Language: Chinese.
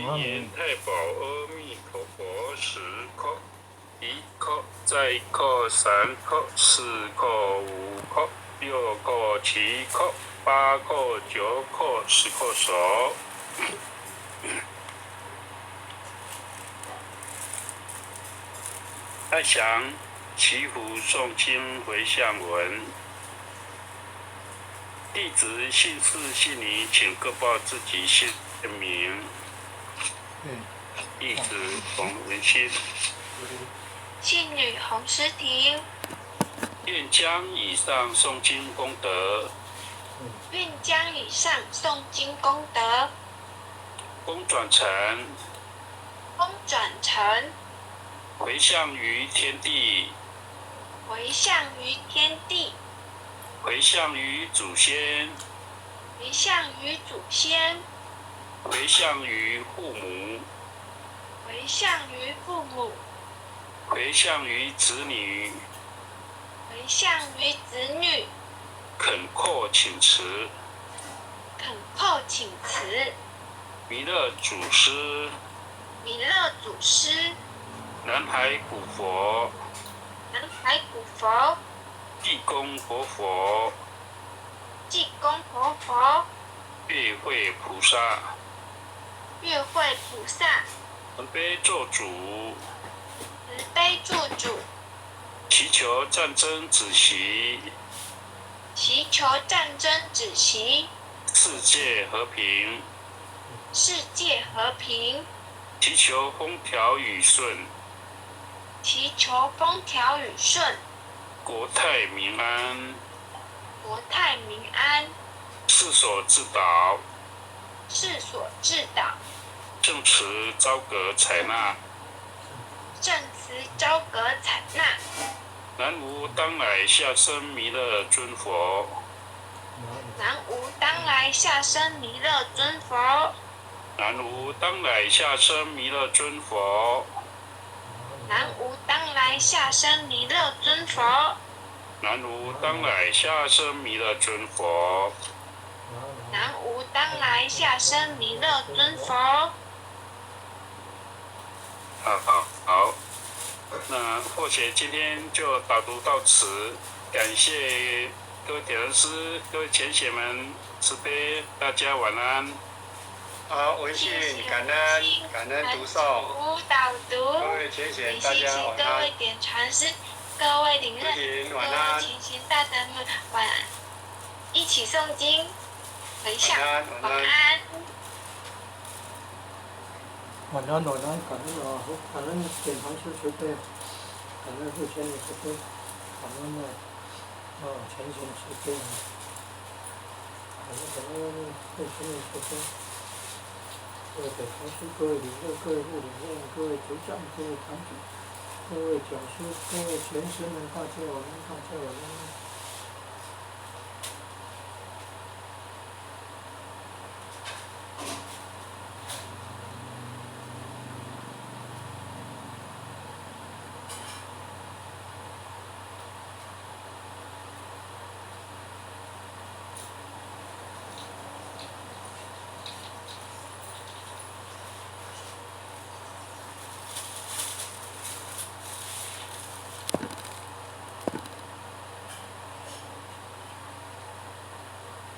言太保阿弥陀佛10颗，1颗，再1颗，3颗，4颗，5颗，6颗，7颗，8颗，9颗，10颗手。爱想祈福诵经回向文。弟子姓氏姓名，请各报自己姓名。弟子冯文馨。姓女洪诗婷。愿将以上诵经功德，愿将以上诵经功德，功转成，回向于天地，回向于天地，回向于祖先，回向于祖先，回向于父母，回向于父母，回向于子女，回向于子女，恳叩请辞，恳叩请辞。弥勒祖师，弥勒祖师，南海古佛，南海古佛，地公活佛，济公活佛，月会菩萨，月会菩萨，慈悲做主，慈悲做主，祈求战争止息，祈求战争止息，世界和平，世界和平，祈求风调雨顺，祈求风调雨顺，国泰民安，国泰民安，世所自导，世所至导，正慈昭格采纳，正慈昭格采纳。南无当来下生弥勒尊佛，南无当来下生弥勒尊佛，南无当来下生弥勒尊佛，南无当来下生弥勒尊佛，南无当来下生弥勒尊佛。南无当来下生弥勒尊佛。好，那或许今天就导读到此，感谢各位点人师、各位浅显们慈悲，大家晚安。好，文信感恩读诵，导读，各位浅显大谢谢家晚安各位。点传师、各位领任、各晚安位浅显大德们晚安，一起诵经，回向，晚安。晚安，感恩啊，感恩点传师慈悲，感恩父亲的慈悲，感恩浅显慈悲，感恩父亲的慈悲，各位点传师、各位领任、各位副领任、各位组长、各位堂主、各位讲师、各位贤师们，大家晚安，大家晚安。